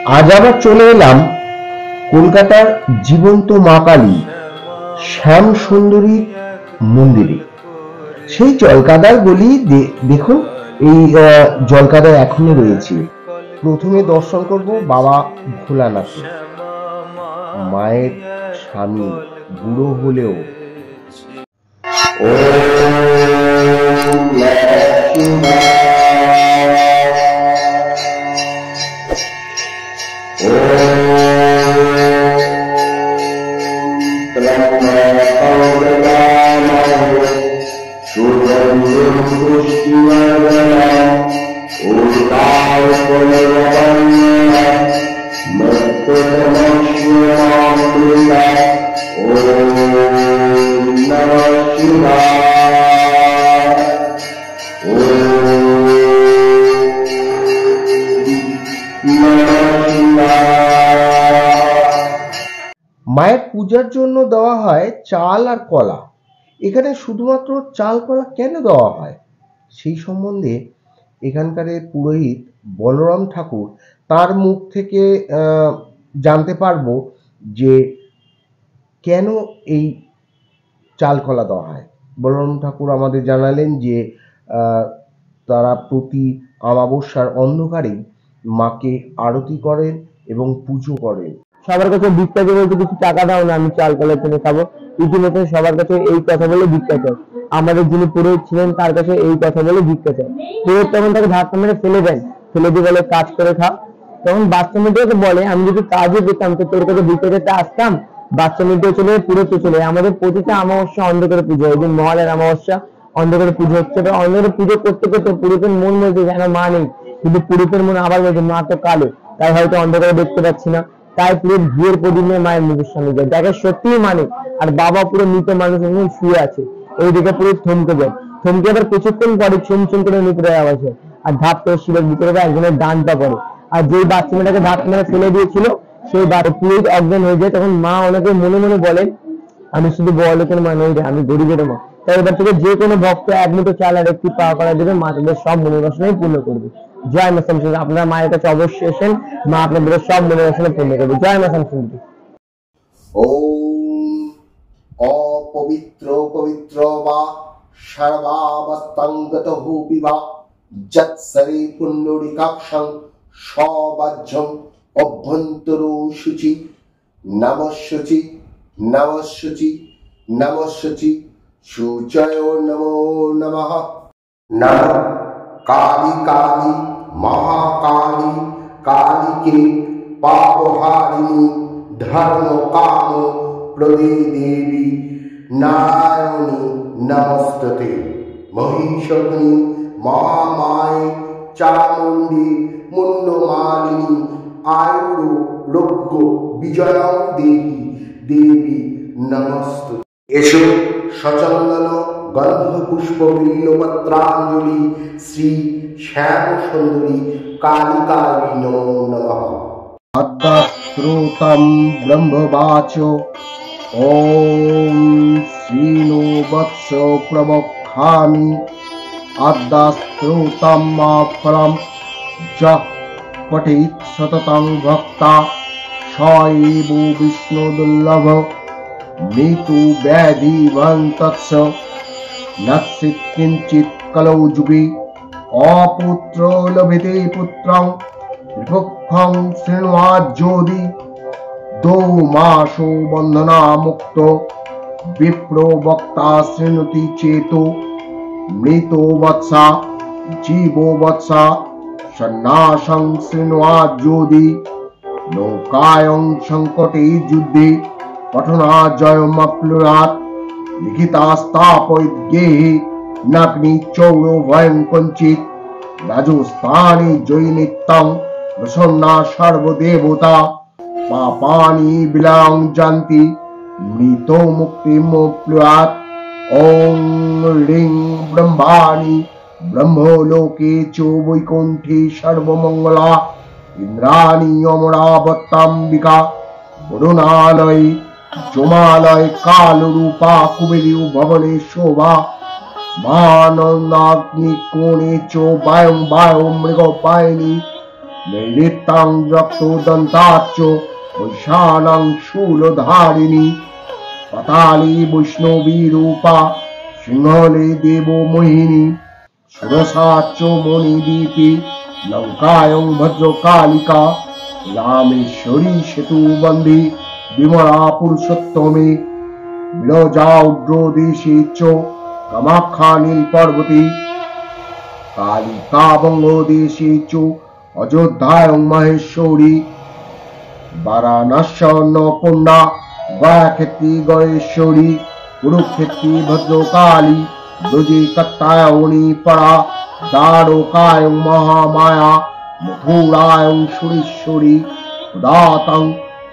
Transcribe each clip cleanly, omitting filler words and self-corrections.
আজ আবার চলে এলাম কলকাতার জীবন্ত মা কালী শ্যাম সুন্দরী মন্দিরে। সেই জলকাদার গলি দেখুন, এই জলকাদা এখনো রয়েছে। প্রথমে দর্শন করব বাবা ভোলানাথ, মায়ের স্বামী, বুড়ো হলেও মায়ের পূজার জন্য দেওয়া হয় চাল আর কলা। এখানে শুধুমাত্র চাল কলা কেন দেওয়া হয় সেই সম্বন্ধে এখানকার পুরোহিত বলরাম ঠাকুর, তার মুখ থেকে জানতে পারবো যে কেন এই চাল কলা দেওয়া হয়। বলরাম ঠাকুর আমাদের জানালেন যে তারা প্রতি অমাবস্যার অন্ধকারেই মাকে আরতি করেন এবং পুজো করেন। সবার কাছে ভিক্ষা চেয়ে বলতে কিছু টাকা দাও না, আমি চাল কলা কিনে খাবো। ইতিমধ্যে সবার কাছে এই কথা বলে ভিক্ষা চায়। আমাদের যিনি পুরোহিত ছিলেন তার কাছে এই কথা বলে ভিক্ষা চায়। পুরোহিত তখন তাকে ধাক্কা মেরে ফেলে দেন, ফেলে দিয়ে বলে কাজ করে খা। তখন বাচ্চা মেয়েটাকে বলে আমি যদি কাজে পেতাম তো তোর কাছে ভিক্ষা যেতে আসতাম। বাচ্চা মেয়েটাও চলে, পুরোহিত চলে। আমাদের প্রতিটা অমাবস্যা অন্ধকারে পুজো হয়, দিন মহালয়ার অমাবস্যা অন্ধকারে পুজো হচ্ছে। অন্ধকারে পুজো করতে করতে পুরোহিতের মন বলছে যেন মা নেই, কিন্তু পুরোহিতের মনে আবার বলছে মা তো কালো, তাই হয়তো অন্ধকারে দেখতে পাচ্ছি না। তাই পুরো ঘিয়ের প্রদীপ নিয়ে মায়ের মুখের সামনে যায়, দেখে সত্যিই মানে, আর বাবা পুরো মৃত মানুষ শুয়ে আছে। এই দিকে পুরো থমকে যায়, থমকে আবার কিছুক্ষণ পরে চুমচুম করে নিপুরের আওয়াজ হয়, আর ধাপ করে শিবের ভিতরে একজনের ডানটা পড়ে। আর যেই বাচ্চা মেয়েটাকে ধাপ মেরে ফেলে দিয়েছিল সেই পুরোহিত অজ্ঞান হয়ে যায়। তখন মা ওনাকে মনে মনে বলেন আমি শুধু বড়লোকের মা নই রে, আমি গরিবের মা। তাই এবার থেকে যে কোনো ভক্ত এক মুঠো চাল আর একটি পাওয়া করা দেবে, মা তাদের সব মনোবাসনাই পূর্ণ করবে। জয় মা শামসুন্দরী। আপনারা মায়ের কাছে অবশ্যই আসেন, মা আপনাদের সব মনোবাসনা পূর্ণ করবে। জয় মা শামসুন্দরী। ওম অপবিত্র পবিত্র বা সর্বাবস্থাঙ্গতঃ পিবা যৎসরে পুণ্ডরিকাক্ষং সবাজ্যং অভ্যন্তরো শুচি নমঃশুচি নমঃশুচি নমঃশুচি শুচয় নমো নমঃ। নমঃ কালী কালী মহাকালী কালীকে পাপহারিণী ধর্ম কাম প্রদে দেবী নারায়ণী নমস্তুতে। মহিষগ্নি মহামায়ে চামুণ্ডী মুন্ডমালিনী আয়ুরোগ্য বিজয়ং দেহি দেবী নমস্তুতে। এসো সচন্দন গন্ধ পুষ্প বিল্লপত্রাঞ্জলি শ্রী শ্যাম সুন্দরী কালিকায় নমো নমঃ। আদ্যাস্ত্রোতম ব্রহ্মবাচ ওম শ্রীনো বৎস প্রবক্ষামি আদ্যাস্ত্রোতম ফলম যঃ পঠেৎ সততং ভক্তা স এব বিষ্ণু দুর্লভ মৃত্যু ব্যাধি ভন্তৎস নৎসিত কিঞ্চিৎ কলৌ যুগে অপুত্র লভেতে পুত্রং বিভক্ষং শৃণ্বাজ্যোদি দো মাসো বন্ধনা মুক্ত বিপ্র বক্তা শৃণুতি চেতো মৃতো বৎসা জীবো বৎসা সন্ন্যাসং শৃণ্বাজ্যোদি নৌকায়ং সংকটে যুদ্ধে পঠনা জয়মপ্লুয়াৎ লিখিতাস্তাপয়িদ্গেহে নাগ্নি চৌরো ভয়ং কঞ্চিত রাজস্থানে জয়িনিত্যং প্রসন্না সর্বদেবতা পাপানি বিলাং জান্তি মৃত মুক্তিমপ্লুয়াৎ। ওং রিং ব্রহ্মাণি ব্রহ্মলোকে চ বৈকুণ্ঠে সর্বমঙ্গলা ইন্দ্রাণী অমরাবতাম্বিকা বরুণালয় জমালয় কালরূপা কুবেরী ভবনে শোভা মানন্দাগ্নি কোণে চ বায়ং বায়ো মৃগপায়িনী নৈরিত্যাং রক্তদন্তাচ্চ বৈশানাং শূলধারিণী পাতালি বৈষ্ণবী রূপা সিংহলে দেব মোহিনী সুরসাচ্চ মণিদীপি লঙ্কায়ং ভদ্রকালিকা রামেশ্বরী সেতুবন্ধি বিমলা পুরুষোত্তমে বিরজা উগ্রদেশে চ কামাখ্যা নীলপর্বতী কালিকা বঙ্গদেশে চ অযোধ্যায়ং মহেশ্বরী বারাণস্য অন্নপূর্ণা গয়াক্ষেত্রী গয়েশ্বরী কুরুক্ষেত্রী ভদ্রকালী ব্রজে কত্তায়নী পরা দ্বারকায়ং মহামায়া মথুরায়ং সুরেশ্বরী উদাতং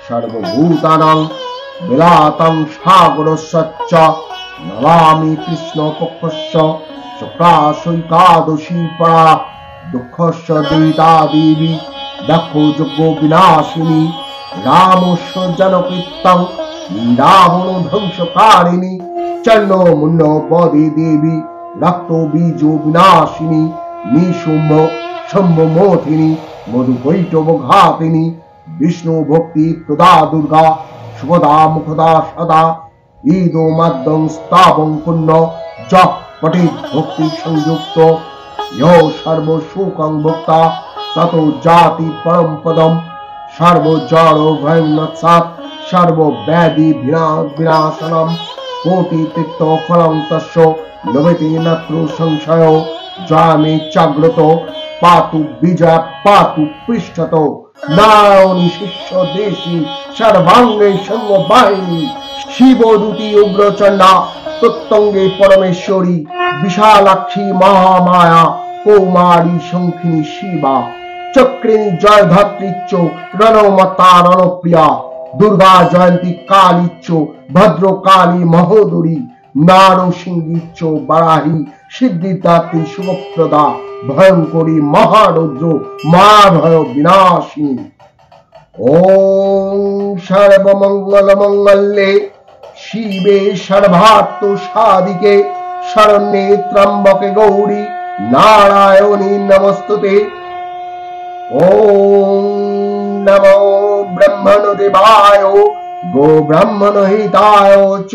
সর্বভূতানাং বিলাতং সাগরস্য নমামি কৃষ্ণপক্ষস্য শুক্লাশৈকাদশী পরা দুঃখস্য দয়িতা দেবী দক্ষ যজ্ঞ বিনাশিনী রামস্য জনকৃত্যং রাবণ ধ্বংসকারিণী চন্ন মুন্ন পদে দেবী রক্ত বীজ বিনাশিনী নিশুম্ভ শম্ভ মোহিনী মধু কৈটব ঘাতিনী বিষ্ণু ভক্তি প্রদা দুর্গা শুভদা মুখদা সদা ঈদো মাদ্যং স্তাবং পুণ্য জপ পঠিত ভক্তি সংযুক্ত यो सर्वशोकं भुक्ता ततो जाति परम पदम सर्वजड़ो भयं नत्सात् सर्वव्याधि विनाशनम कोटि तिक्त फलं तस्य लभते नत्र संशयो जामे जाग्रतो पातु विजय पातु पृष्ठतो नारायणी शिष्य देशी सर्वांगे संगवाहिनी शिवदूती उग्रचंडा प्रत्यंगे परमेश्वरी विशालाक्षी महामाया कौमारी शंखिनी शिवा चक्रिणी जयधात्रीच्च रणमता रणप्रिया दुर्गा जयंती कालीच्च भद्रकाली महोदरी नारसिंहीच्च बराही सिद्धिदात्री शुभप्रदा भयंकरी महारुद्र महाभय विनाशिनी ओम सर्वमंगल मंगल्ये शिवे सर्वार्थ साधिके शरण्ये त्र्यंबके गौरी नारायणी नमस्तुते ओम नमो ब्रह्मणदेवाय गो ब्रह्मण हिताय च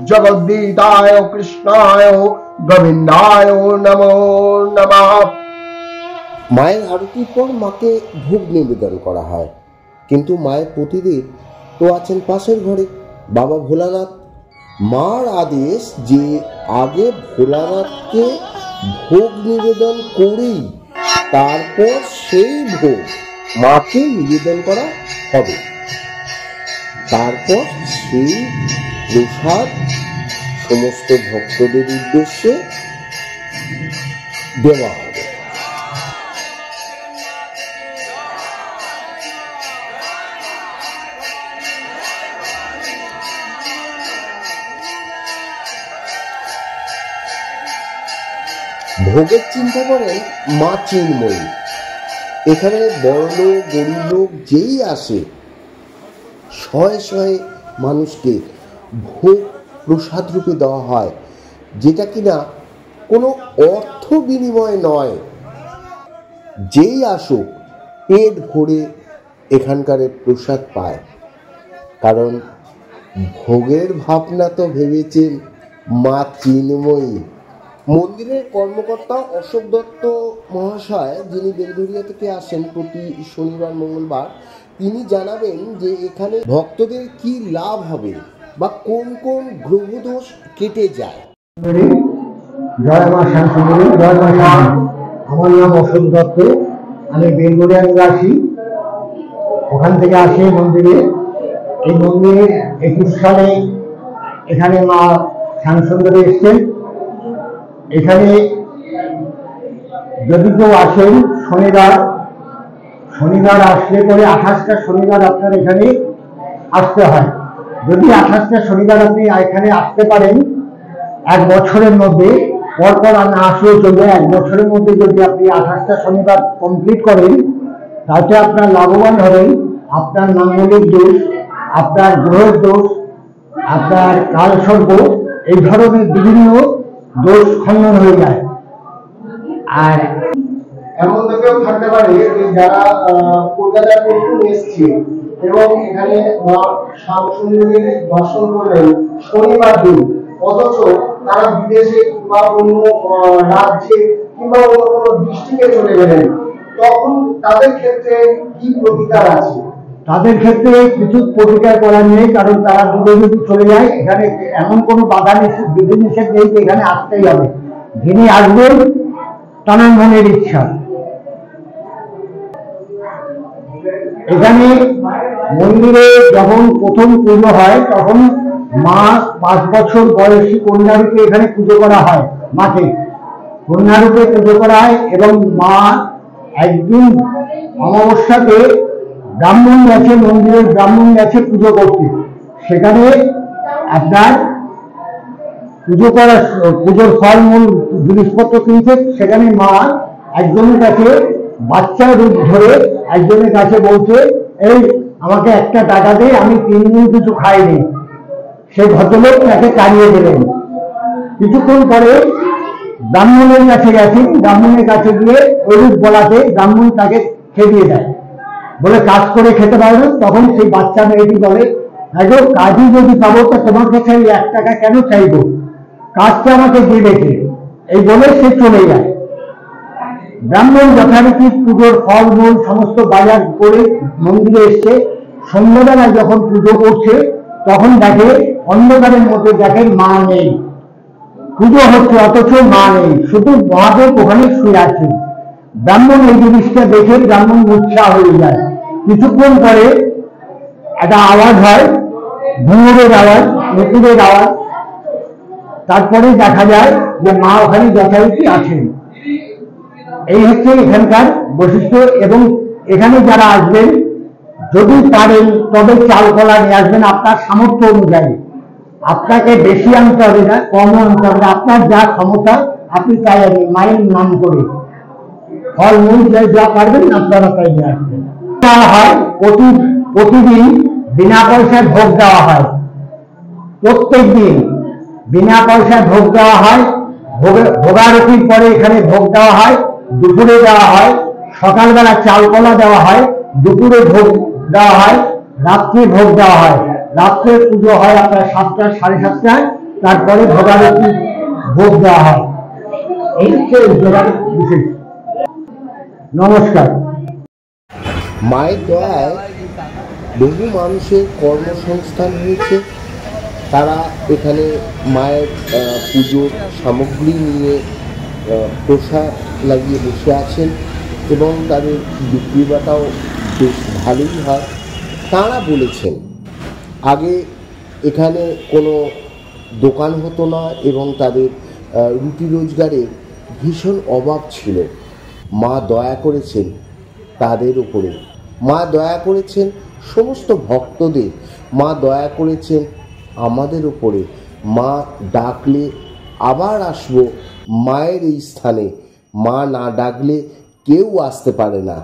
जगद्दिताय कृष्णाय गोविंदाय नमो नमः। মায়ের আরতির পর মাকে ভোগ নিবেদন করা হয়, কিন্তু মায়ের প্রতিদেব তো আছেন পাশের ঘরে বাবা ভোলানাথ। মার আদেশ যে আগে ভোলানাথকে ভোগ নিবেদন করেই তারপর সেই ভোগ মাকে নিবেদন করা হবে, তারপর সেই প্রসাদ সমস্ত ভক্তদের উদ্দেশ্যে দেওয়া হবে। ভোগের চিন্তা করেন মা চিন্ময়ী। এখানে বড়লোক গরিব লোক যেই আসে শয়ে শয়ে মানুষকে ভোগ প্রসাদ রূপে দেওয়া হয়, যেটা কিনা কোনো অর্থ বিনিময় নয়। যেই আসুক পেট ভরে এখানকার প্রসাদ পায়, কারণ ভোগের ভাবনা তো ভেবেছেন মা চিন্ময়ী। মন্দিরের কর্মকর্তা অশোক দত্ত মহাশয়, যিনি বেলঘরিয়া থেকে আসেন প্রতি শনিবার মঙ্গলবার, তিনি জানাবেন যে এখানে ভক্তদের কি লাভ হবে বা কোন কোন গ্রহদোষ কেটে যায়। জয় মা শান্তিময়ী, জয় মা শান্তি। আমার নাম অশোক দত্ত, আমি বেলঘরিয়া আসি, ওখান থেকে আসি মন্দিরে। এই মন্দিরে 21 সালে এখানে মা শ্যামসুন্দরী এসছেন। এখানে যদি কেউ আসেন শনিবার আসলে পরে 28টা শনিবার আপনার এখানে আসতে হয়। যদি 28টা শনিবার আপনি এখানে আসতে পারেন এক বছরের মধ্যে, পরপর না আসলেও চলবে, এক বছরের মধ্যে যদি আপনি 28টা শনিবার কমপ্লিট করেন, তাতে আপনার লাভবান হবেন। আপনার মাঙ্গলিক দোষ, আপনার গ্রহের দোষ, আপনার কালসর্প, এই ধরনের বিভিন্ন দোষ খণ্ডন হয়ে যায়। আর এমন তো কেউ থাকতে পারে যে যারা কলকাতায় প্রথম এসছে এবং এখানে মা শ্যামসুন্দরীর দর্শন করলেন শনিবার দিন, অথচ তারা বিদেশে বা অন্য রাজ্যে কিংবা অন্য কোনো ডিস্ট্রিক্টে চলে গেলেন, তখন তাদের ক্ষেত্রে কি প্রতিকার আছে? তাদের ক্ষেত্রে কিছু প্রতিকার করার নেই, কারণ তারা দূরে যদি চলে যায় এখানে এমন কোনো বাধা নিষেধ বিধি নিষেধ নেই যে এখানে আসতেই হবে। যিনি আসবেন তার মনের ইচ্ছা। এখানে মন্দিরে যখন প্রথম পুজো হয় তখন মা 5 বছর বয়সী কন্যারূপে এখানে পুজো করা হয়, মাকে কন্যারূপে পুজো করা হয় এবং মা একদিন অমাবস্যাতে ব্রাহ্মণ গেছে, মন্দিরের ব্রাহ্মণ গেছে পুজো করতে। সেখানে আপনার পুজোর ফলমূল জিনিসপত্র কিনছে। সেখানে মা একজনের কাছে বাচ্চার রূপ ধরে একজনের কাছে বলছে, এই আমাকে একটা টাকা দে, আমি 3 দিন কিছু খাইনি। সেই ভদ্রলোক তাকে তাড়িয়ে দিলেন। কিছুক্ষণ পরে ব্রাহ্মণের কাছে গেছেন, ব্রাহ্মণের কাছে গিয়ে ওই রূপ বলাতে ব্রাহ্মণ তাকে খেয়ে দেয়, বলে কাজ করে খেতে পারবে। তখন সেই বাচ্চা মেয়েটি বলে, দেখো কাজই যদি পাবো তো তোমার কাছে 1 টাকা কেন চাইবো, কাজটা আমাকে দিয়ে রেখে, এই বলে সে চলে যায়। ব্রাহ্মণ যথারীতি পুজোর ফলমূল সমস্ত বাজার করে মন্দিরে এসছে। সন্ধ্যাবেলায় যখন পুজো করছে তখন দেখে অন্ধকারের মধ্যে দেখেন মা নেই, পুজো হচ্ছে অথচ মা নেই, শুধু মহাদেব ওখানে শুয়ে আছে। ব্রাহ্মণ এই জিনিসটা দেখে ব্রাহ্মণ মূর্ছা হয়ে যায়। কিছুক্ষণ পরে একটা আওয়াজ হয়, ঘুঙুরের আওয়াজ, নুপুরের আওয়াজ। তারপরে দেখা যায় যে মা ওখানে যথারীতি আছেন। এই হচ্ছে এখানকার বৈশিষ্ট্য। এবং এখানে যারা আসবেন যদি পারেন তবে চাল কলা নিয়ে আসবেন আপনার সামর্থ্য অনুযায়ী। আপনাকে বেশি আনতে হবে না, কমও আনতে হবে না, আপনার যা ক্ষমতা আপনি তাই আনবেন। মায়ের নাম করে ফলমূল যা পারবেন আপনারা তাই নিয়ে আসবেন। হয় প্রতিদিন বিনা পয়সায় ভোগ দেওয়া হয়, প্রত্যেক দিন বিনা পয়সায় ভোগ দেওয়া হয়। ভোগারতির পরে এখানে ভোগ দেওয়া হয়, দুপুরে দেওয়া হয়, সকালবেলা চাল কলা দেওয়া হয়, দুপুরে ভোগ দেওয়া হয়, রাত্রে ভোগ দেওয়া হয়। রাত্রে পুজো হয় আপনার 7টা 7:30টায়, তারপরে ভোগারতি ভোগ দেওয়া হয়। এই হচ্ছে বিশেষ। নমস্কার। মায়ের দয়ায় বহু মানুষের কর্মসংস্থান হয়েছে। তারা এখানে মায়ের পুজোর সামগ্রী নিয়ে প্রসাদ লাগিয়ে বসে আছেন এবং তাদের বিক্রি বাটাও বেশ ভালোই হয়। তারা বলেছেন আগে এখানে কোনো দোকান হতো না এবং তাদের রুটি রোজগারের ভীষণ অভাব ছিল। মা দয়া করেছেন তাদের উপরে, মা দয়া করেছেন সমস্ত ভক্তদের, মা দয়া করেছেন আমাদের উপরে। মা ডাকলে আবার আসবো মায়ের এই স্থানে, মা না ডাকলে কেউ আসতে পারে না।